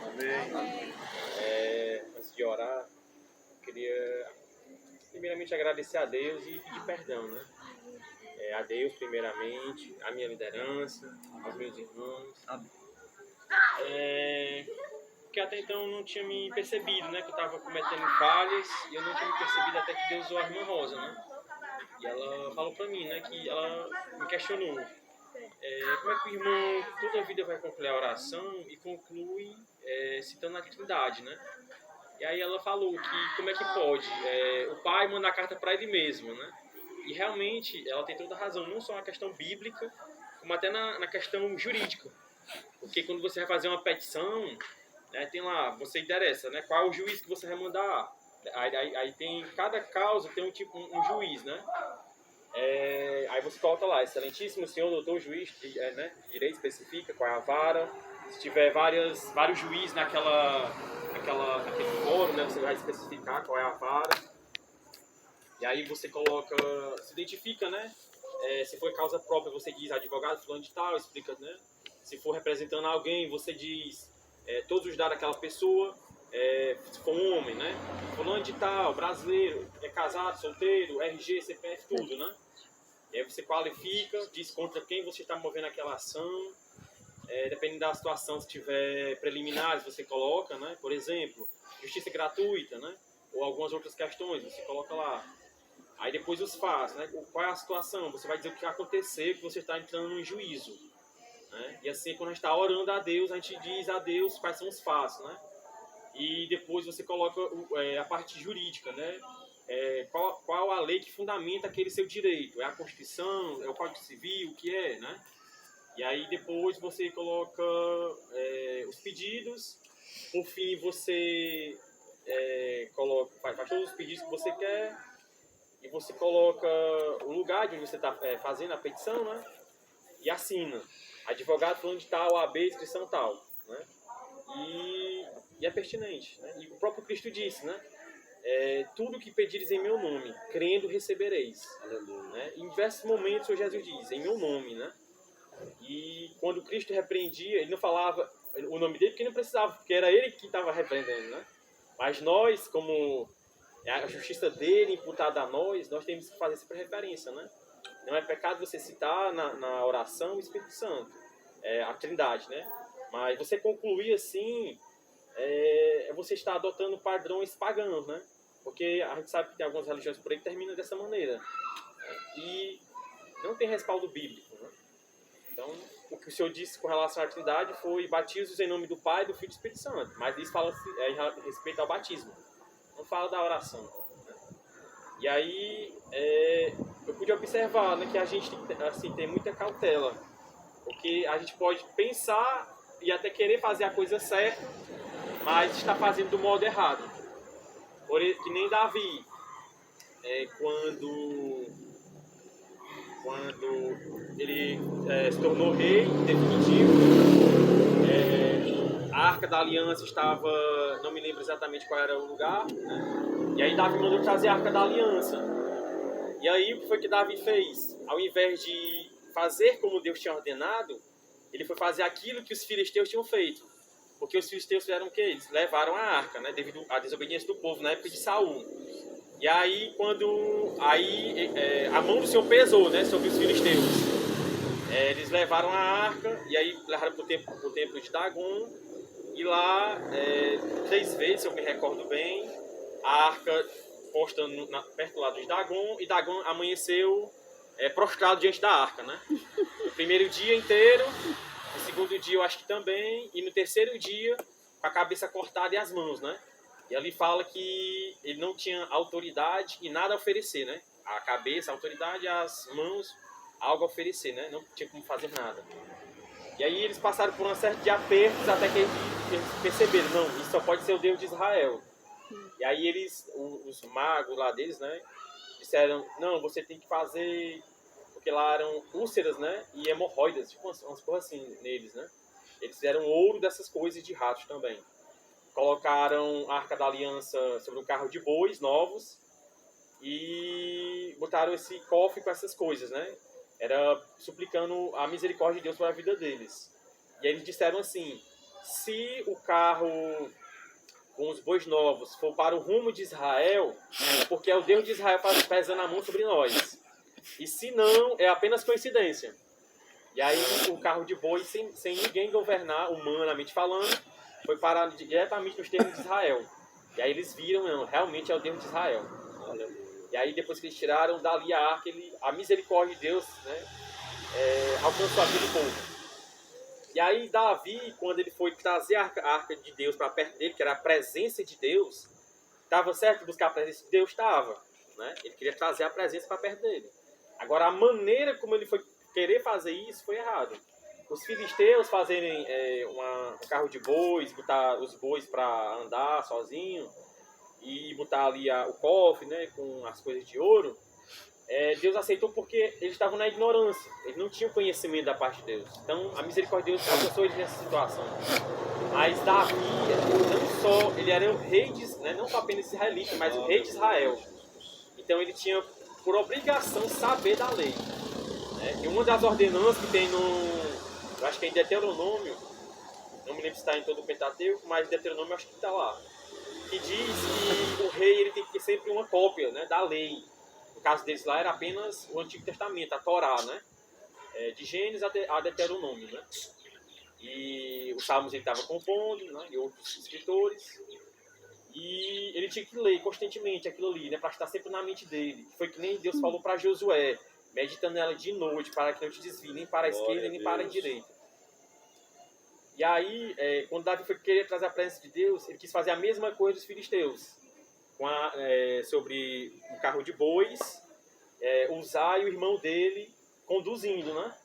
Amém. Antes de orar, eu queria primeiramente agradecer a Deus e pedir perdão, né? A Deus primeiramente, a minha liderança, aos meus irmãos. Porque até então eu não tinha me percebido, né? Que eu estava cometendo falhas e eu não tinha me percebido até que Deus usou a irmã Rosa, né? E ela falou pra mim, né? Que ela me questionou. Como é que o irmão toda a vida vai concluir a oração e conclui citando a Trindade, né? E aí ela falou que como é que pode o pai mandar carta para ele mesmo, né? E realmente ela tem toda a razão, não só na questão bíblica, como até na questão jurídica. Porque quando você vai fazer uma petição, né, tem lá, você interessa, né? Qual é o juiz que você vai mandar? Aí tem, cada causa tem um juiz, né? Aí você coloca lá, excelentíssimo senhor, doutor, juiz, né? Direito especifica qual é a vara. Se tiver vários juízes naquele fórum, né? Você vai especificar qual é a vara. E aí você coloca, se identifica, né? Se for causa própria, você diz advogado fulano de tal, explica, né? Se for representando alguém, você diz todos os dados daquela pessoa. Se for um homem, né? Fulano de tal, brasileiro, é casado, solteiro, RG, CPF, tudo, né? E aí você qualifica, diz contra quem você está movendo aquela ação. Dependendo da situação, se tiver preliminares, você coloca, né? Por exemplo, justiça gratuita, né? Ou algumas outras questões, você coloca lá. Aí depois os fatos, né? Qual é a situação? Você vai dizer o que aconteceu, que você está entrando num juízo. Né? E assim, quando a gente está orando a Deus, a gente diz a Deus quais são os fatos, né? E depois você coloca a parte jurídica, né? Qual a lei que fundamenta aquele seu direito? É a Constituição? É o Código Civil? O que é, né? E aí depois você coloca os pedidos. Por fim, você faz todos os pedidos que você quer. E você coloca o lugar de onde você está fazendo a petição, né? E assina. Advogado fulano de tal, AB, inscrição tal, né? E é pertinente, né? E o próprio Cristo disse, né? Tudo que pedires em meu nome, crendo recebereis. Né? Em diversos momentos o Jesus diz, em meu nome, né? E quando Cristo repreendia, ele não falava o nome dele porque não precisava, porque era ele que estava repreendendo, né? Mas nós, como a justiça dele imputada a nós temos que fazer sempre referência, né? Não é pecado você citar na oração o Espírito Santo, a Trindade, né? Mas você concluir assim, você está adotando padrões pagãos, né? Porque a gente sabe que tem algumas religiões por aí que terminam dessa maneira. E não tem respaldo bíblico, né? Então, o que o Senhor disse com relação à Trindade foi batize-os em nome do Pai, do Filho e do Espírito Santo. Mas isso fala em respeito ao batismo. Não fala da oração. Né? E aí, eu pude observar, né, que a gente assim, tem muita cautela. Porque a gente pode pensar e até querer fazer a coisa certa, mas está fazendo do modo errado. Que nem Davi, quando ele se tornou rei definitivo, a Arca da Aliança estava, não me lembro exatamente qual era o lugar, né? E aí Davi mandou trazer a Arca da Aliança. E aí o que foi que Davi fez? Ao invés de fazer como Deus tinha ordenado, ele foi fazer aquilo que os filisteus tinham feito. Porque os filisteus fizeram o quê? Eles levaram a arca, né? Devido à desobediência do povo na época de Saul. E aí, a mão do Senhor pesou, né, sobre os filisteus. Eles levaram a arca, e aí levaram para o templo de Dagon, e lá, 3 vezes, se eu me recordo bem, a arca posta perto do lado de Dagon, e Dagon amanheceu prostrado diante da arca, né? No primeiro dia inteiro, no segundo dia eu acho que também, e no terceiro dia, com a cabeça cortada e as mãos, né? E ali fala que ele não tinha autoridade e nada a oferecer, né? A cabeça, a autoridade, as mãos, algo a oferecer, né? Não tinha como fazer nada. E aí eles passaram por uma série de apertos até que eles perceberam, não, isso só pode ser o Deus de Israel. E aí os magos lá deles, né? Disseram, não, você tem que fazer, porque lá eram úlceras, né? E hemorroidas, tipo umas coisas assim neles, né? Eles fizeram ouro dessas coisas de ratos também. Colocaram a Arca da Aliança sobre um carro de bois novos e botaram esse cofre com essas coisas, né? Era suplicando a misericórdia de Deus para a vida deles. E aí eles disseram assim, se o carro com os bois novos for para o rumo de Israel, é porque é o Deus de Israel pesando a mão sobre nós. E se não, é apenas coincidência. E aí o carro de boi, sem ninguém governar, humanamente falando, foi parar diretamente nos termos de Israel. E aí eles viram, não, realmente é o Deus de Israel. E aí depois que eles tiraram dali a arca, a misericórdia de Deus, né, alcançou a vida do povo. E aí Davi, quando ele foi trazer a arca de Deus para perto dele, que era a presença de Deus, estava certo buscar a presença de Deus? Estava. Né? Ele queria trazer a presença para perto dele. Agora, a maneira como ele foi querer fazer isso foi errado. Os filisteus fazerem um carro de bois, botar os bois para andar sozinho e botar ali o cofre, né, com as coisas de ouro, Deus aceitou porque eles estavam na ignorância. Eles não tinham conhecimento da parte de Deus. Então, a misericórdia de Deus alcançou eles nessa situação. Mas Davi, não só, ele era o rei, né, não só apenas israelita, mas o rei de Israel. Então, ele tinha por obrigação saber da lei. Né? E uma das ordenanças que tem eu acho que é em Deuteronômio, não me lembro se está em todo o Pentateuco, mas em Deuteronômio acho que está lá, que diz que o rei ele tem que ter sempre uma cópia, né, da lei. No caso deles lá era apenas o Antigo Testamento, a Torá, né? De Gênesis a Deuteronômio, né? E os Salmos ele estava compondo, né? E outros escritores. E ele tinha que ler constantemente aquilo ali, né? Para estar sempre na mente dele. Foi que nem Deus falou para Josué, meditando nela de noite, para que não te desvie nem para a esquerda nem para a direita. E aí, quando Davi foi querer trazer a presença de Deus, ele quis fazer a mesma coisa dos filisteus. Sobre um carro de bois, Uzá e o irmão dele conduzindo, né?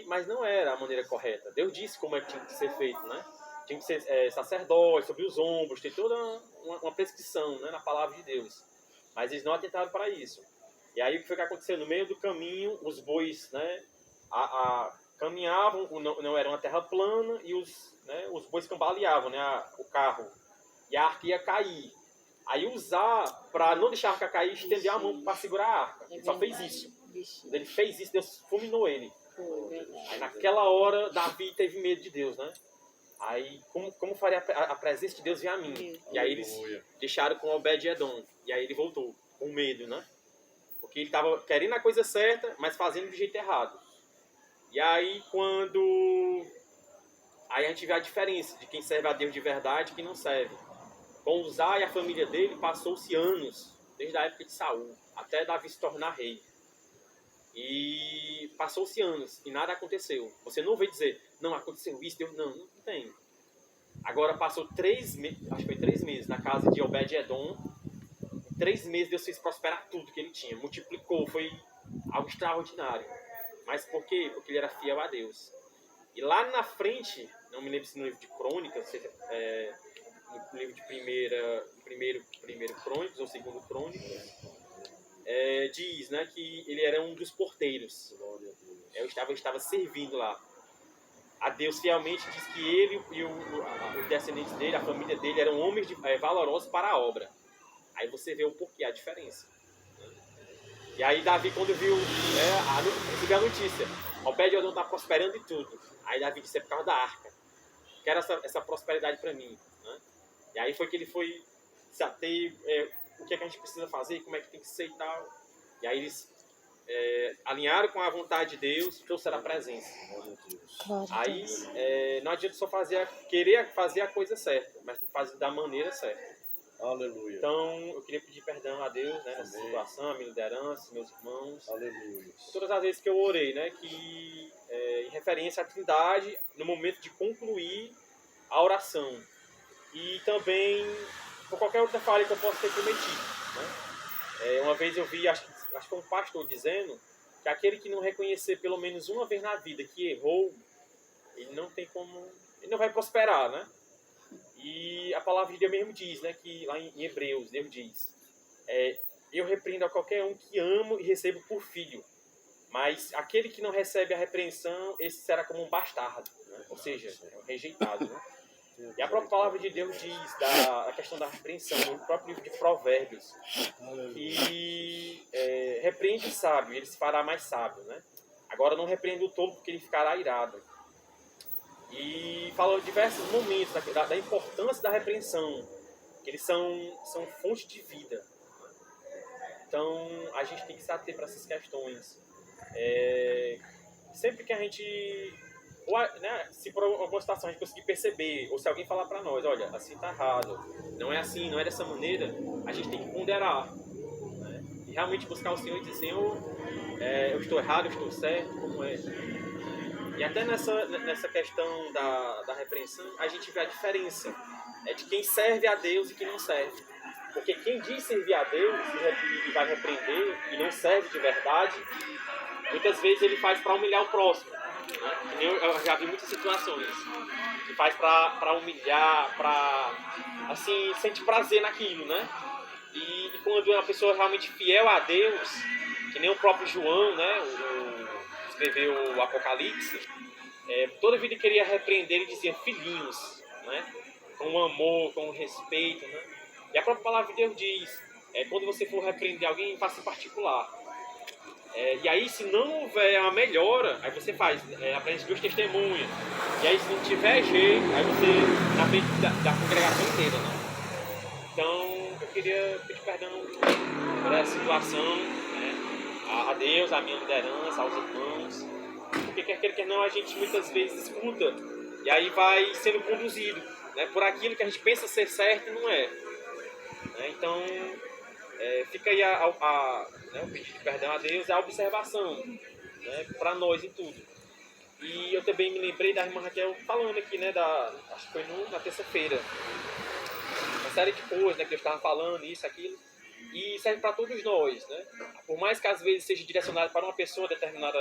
Mas não era a maneira correta. Deus disse como tinha que ser feito, né? Tinha que ser sacerdote, sobre os ombros, tem toda uma prescrição, né, na palavra de Deus. Mas eles não atentaram para isso. E aí o que foi que aconteceu? No meio do caminho, os bois, né, caminhavam, não era uma terra plana, e os bois cambaleavam, né, o carro. E a arca ia cair. Aí Uzá, para não deixar a arca cair, estendeu a mão para segurar a arca. Ele só fez isso. Quando ele fez isso, Deus fulminou ele. Aí naquela hora, Davi teve medo de Deus, né? Aí, como faria a presença de Deus vir a mim? E aí eles deixaram com Obed-Edom. E aí ele voltou, com medo, né? Porque ele estava querendo a coisa certa, mas fazendo do jeito errado. E aí, Aí a gente vê a diferença de quem serve a Deus de verdade e quem não serve. Com Uzá e a família dele, passou-se anos, desde a época de Saul, até Davi se tornar rei. E passou-se anos e nada aconteceu. Você não vai dizer, não, aconteceu isso, Deus, não tem. Agora passou 3 meses, acho que foi 3 meses, na casa de Obed-Edom. Em 3 meses Deus fez prosperar tudo que ele tinha, multiplicou, foi algo extraordinário. Mas por quê? Porque ele era fiel a Deus. E lá na frente, não me lembro se no livro de Crônicas, no livro de primeiro Crônicas ou segundo Crônicas, diz, né, que ele era um dos porteiros. Eu estava servindo lá. A Deus fielmente diz que ele e os descendentes dele, a família dele, eram homens valorosos para a obra. Aí você vê o porquê, a diferença. E aí Davi, quando viu, recebeu a notícia, Obed-Edom está prosperando e tudo. Aí Davi disse, é por causa da arca. Quero essa prosperidade para mim. Né? E aí foi que ele foi se ater, o que é que a gente precisa fazer, como é que tem que ser e tal. E aí eles alinharam com a vontade de Deus, trouxeram a presença. Aí não adianta só querer fazer a coisa certa, mas tem que fazer da maneira certa. Aleluia. Então, eu queria pedir perdão a Deus, né, nessa situação, a minha liderança, meus irmãos. Aleluia. Todas as vezes que eu orei, né, que em referência à Trindade, no momento de concluir a oração. E também por qualquer outra falha que eu possa ter cometido. Né? Uma vez eu vi, acho que foi um pastor dizendo que aquele que não reconhecer pelo menos uma vez na vida que errou, ele não vai prosperar, né? E a palavra de Deus mesmo diz, né, que lá em Hebreus, Deus diz, eu repreendo a qualquer um que amo e recebo por filho, mas aquele que não recebe a repreensão, esse será como um bastardo, né? Ou seja, rejeitado, né? E a própria palavra de Deus diz da questão da repreensão, no próprio livro de Provérbios, que repreende o sábio, ele se fará mais sábio, né? Agora não repreende o tolo porque ele ficará irado. E fala diversos momentos da importância da repreensão, que eles são fonte de vida. Então, a gente tem que se ater para essas questões. Sempre que a gente, ou, né, se por alguma situação a gente conseguir perceber, ou se alguém falar para nós, olha, assim tá errado, não é assim, não é dessa maneira, a gente tem que ponderar, né? E realmente buscar o Senhor e dizer, Senhor, eu estou errado, eu estou certo, como é? E até nessa questão da repreensão, a gente vê a diferença de quem serve a Deus e quem não serve. Porque quem diz servir a Deus e vai repreender e não serve de verdade, muitas vezes ele faz para humilhar o próximo. Né? Eu já vi muitas situações que faz para humilhar, para assim, sente prazer naquilo, né? E quando é uma pessoa realmente fiel a Deus, que nem o próprio João, né? Escreveu o Apocalipse, toda vida queria repreender e dizia filhinhos, né? Com amor, com respeito, né? E a própria palavra de Deus diz, quando você for repreender alguém, faça em particular. E aí, se não houver uma melhora, aí você faz, apresenta 2 testemunhas. E aí, se não tiver jeito, aí você, na frente da congregação inteira, né? Então, eu queria pedir perdão por essa situação, né? A Deus, a minha liderança, aos irmãos. Porque quer queira, quer não, a gente muitas vezes escuta e aí vai sendo conduzido, né, por aquilo que a gente pensa ser certo e não é. Então, fica aí né, o pedido de perdão a Deus, a observação, né, para nós em tudo. E eu também me lembrei da irmã Raquel falando aqui, né, acho que foi na terça-feira, uma série de coisas, né, que eu estava falando, isso, aquilo, e serve para todos nós, né? Por mais que às vezes seja direcionado para uma pessoa determinada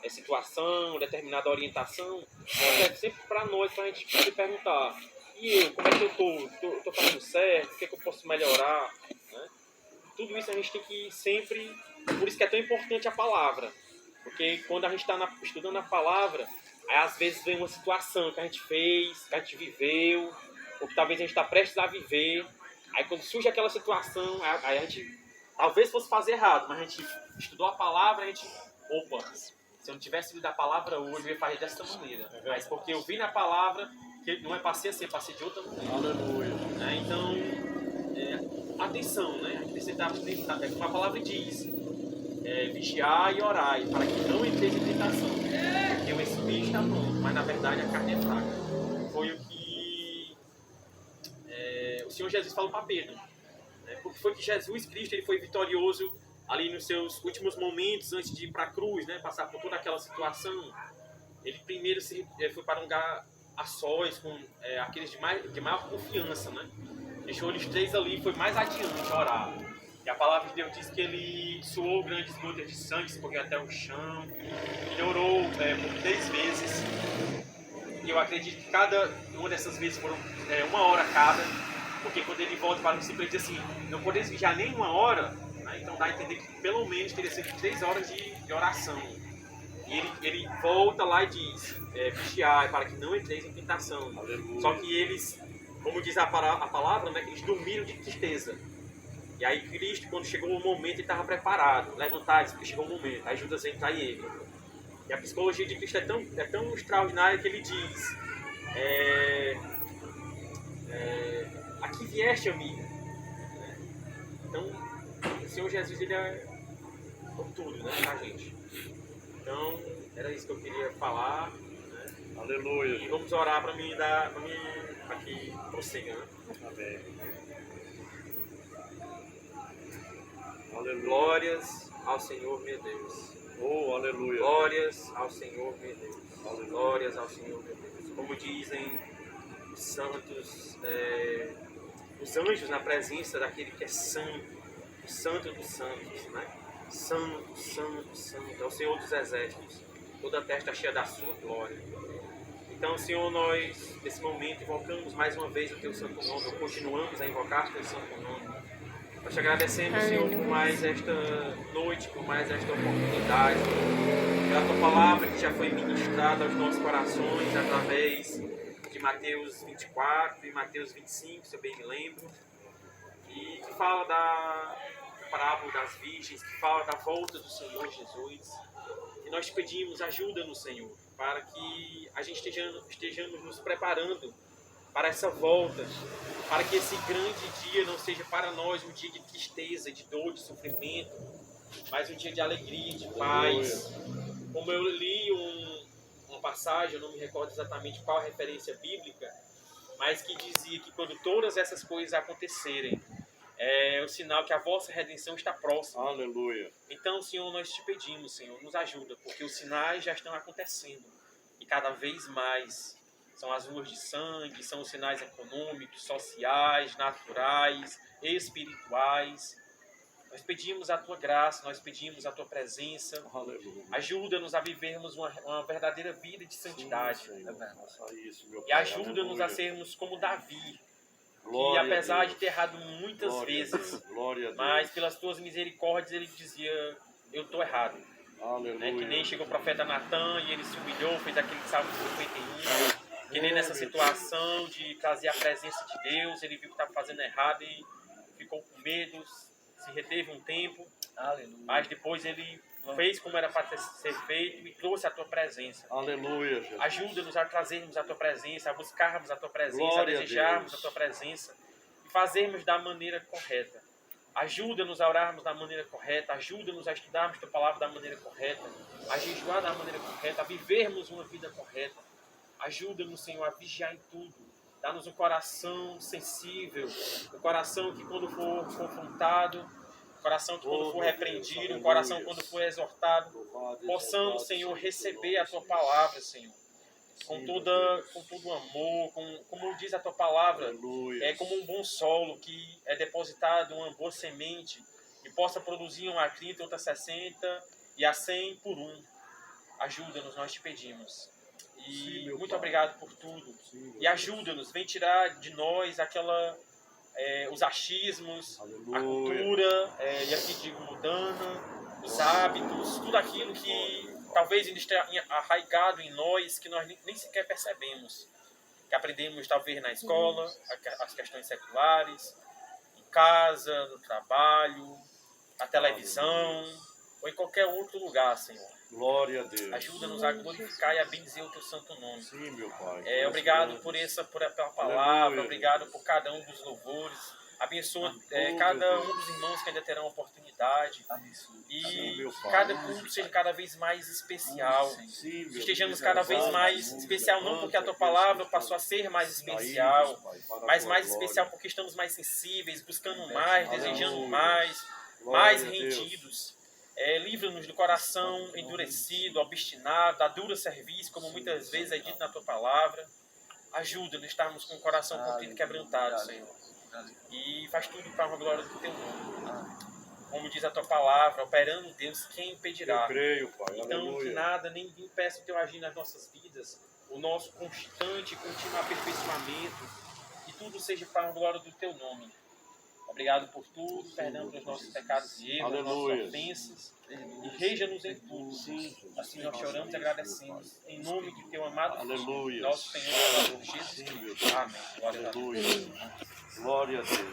situação, determinada orientação, serve sempre para nós, para a gente se perguntar, e eu, como é que eu estou fazendo certo, o que é que eu posso melhorar, né? Tudo isso a gente tem que sempre, por isso que é tão importante a palavra, porque quando a gente está estudando a palavra, aí às vezes vem uma situação que a gente fez, que a gente viveu, ou que talvez a gente está prestes a viver, aí quando surge aquela situação, aí a gente talvez fosse fazer errado, mas a gente estudou a palavra, a gente, opa, se eu não tivesse lido a palavra hoje, eu ia fazer dessa maneira. Mas porque eu vi na palavra que não é para ser assim, é para ser de outra maneira. Aleluia. Então, atenção, né? A gente precisa como a palavra diz, vigiar e orar, para que não entreis em tentação. Porque o espírito está pronto, mas na verdade a carne é fraca. Foi o que o Senhor Jesus falou para Pedro. Porque foi que Jesus Cristo ele foi vitorioso ali nos seus últimos momentos antes de ir para a cruz, né, passar por toda aquela situação. Ele primeiro foi para um lugar a sós com aqueles de maior confiança, né? Deixou eles 3 ali e foi mais adiante orar. E a palavra de Deus diz que ele suou grandes gotas de sangue, se correu até o chão. Ele orou por 3 vezes. E eu acredito que cada uma dessas vezes foram 1 hora cada. Porque quando ele volta para o discípulo, ele diz assim, não podeis vigiar nem 1 hora, né? Então dá a entender que pelo menos teria sido 3 horas de oração. E ele volta lá e diz, vigiar para que não entreis em tentação. Aleluia. Só que eles, como diz a palavra, né, eles dormiram de tristeza. E aí Cristo, quando chegou o momento, ele estava preparado, levantar-se, porque chegou o momento. Aí Judas entra e ele. E a psicologia de Cristo é tão extraordinária que ele diz, aqui vieste, amigo. Então, o Senhor Jesus, ele é por tudo, né, pra gente. Então, era isso que eu queria falar, né? Aleluia. E vamos orar para que prossiga, né? Amém. Aleluia. Glórias ao Senhor, meu Deus. Oh, aleluia. Glórias ao Senhor, meu Deus. Aleluia. Glórias ao Senhor, meu Deus. Como dizem os santos, os anjos na presença daquele que é santo, o santo dos santos, né? Santo, santo, santo, é o Senhor dos exércitos. Toda a terra está cheia da sua glória. Então, Senhor, nós, nesse momento, invocamos mais uma vez o Teu santo nome, ou continuamos a invocar o Teu santo nome. Nós te agradecemos, Senhor, por mais esta noite, por mais esta oportunidade, pela Tua palavra que já foi ministrada aos nossos corações através de Mateus 24 e Mateus 25, se eu bem me lembro, e que fala da parábola das virgens, que fala da volta do Senhor Jesus. E nós te pedimos ajuda no Senhor, para que a gente estejamos nos preparando para essa volta, para que esse grande dia não seja para nós um dia de tristeza, de dor, de sofrimento, mas um dia de alegria, de paz. Como eu li uma passagem, eu não me recordo exatamente qual a referência bíblica, mas que dizia que quando todas essas coisas acontecerem, é o sinal que a vossa redenção está próxima. Aleluia. Então, Senhor, nós te pedimos, Senhor, nos ajuda, porque os sinais já estão acontecendo e cada vez mais. São as ruas de sangue, são os sinais econômicos, sociais, naturais, espirituais. Nós pedimos a Tua graça, nós pedimos a Tua presença. Aleluia. Ajuda-nos a vivermos uma verdadeira vida de santidade. Sim, faça isso, meu E Pai. ajuda-nos a Aleluia. sermos como Davi, que Glória a apesar Deus. de ter errado muitas Glória a vezes, Deus. Glória a Deus. mas pelas Tuas misericórdias ele dizia, eu estou errado. Aleluia. Né? Que nem chegou o profeta Natan e ele se humilhou, fez aquele Salmo 51. Que nem nessa situação de trazer a presença de Deus, ele viu que estava fazendo errado e ficou com medo, se reteve um tempo. Aleluia. Mas depois ele fez como era para ser feito e trouxe a Tua presença. Aleluia, Jesus. Ajuda-nos a trazermos a Tua presença, a buscarmos a Tua presença, Glória a a desejarmos Deus. a Tua presença e fazermos da maneira correta. Ajuda-nos a orarmos da maneira correta, ajuda-nos a estudarmos Tua palavra da maneira correta, a jejuar da maneira correta, a vivermos uma vida correta. Ajuda-nos, Senhor, a vigiar em tudo. Dá-nos um coração sensível, um coração que quando for confrontado, um coração que quando for repreendido, um coração quando for exortado, possamos, Senhor, receber a Tua palavra, Senhor. Com todo amor, como diz a Tua palavra, Aleluia. é como um bom solo que é depositado uma boa semente e possa produzir uma a 30, outra a 60 e a 100 por um. Ajuda-nos, nós te pedimos. E Sim, meu muito Pai. obrigado por tudo. Sim, E ajuda-nos, vem tirar de nós os achismos, Aleluia. a cultura, e aqui digo mudana, os hábitos, tudo aquilo que talvez ainda esteja arraigado em nós, que nós nem sequer percebemos. Que aprendemos talvez na escola, as questões seculares, em casa, no trabalho, na televisão, ou em qualquer outro lugar, Senhor. Glória a Deus. Ajuda-nos a glorificar e a bendizer o Teu santo nome. Sim, meu Pai. Obrigado pela palavra, Aleluia. obrigado por cada um dos louvores. Abençoa Meu cada Deus. um dos irmãos que ainda terão oportunidade. E Sim, meu Pai. cada culto seja cada vez mais especial. Sim, meu Estejamos Deus. cada vez mais especial, não porque a Tua palavra passou a ser mais especial, mas mais especial porque estamos mais sensíveis, buscando mais, desejando mais rendidos. Livra-nos do coração endurecido, obstinado, da dura serviço, como muitas vezes é dito na Tua palavra. Ajuda-nos a estarmos com o coração contrito e quebrantado, Senhor. E faz tudo para a glória do Teu nome. Como diz a Tua palavra, operando Deus, quem impedirá? Eu creio, Pai. Então, que Aleluia. nada, nem impeça o Teu agir nas nossas vidas, o nosso constante e contínuo aperfeiçoamento, e tudo seja para a glória do Teu nome. Obrigado por tudo, perdão pelos nossos pecados e erros, pelas Aleluia. nossas ofensas, e reja-nos em tudo. Assim nós choramos e agradecemos, em nome de Teu amado Filho, Aleluia. nosso Senhor e Salvador Jesus Sim, meu Cristo. Pai. Amém. Glória a Deus. Aleluia. Glória a Deus.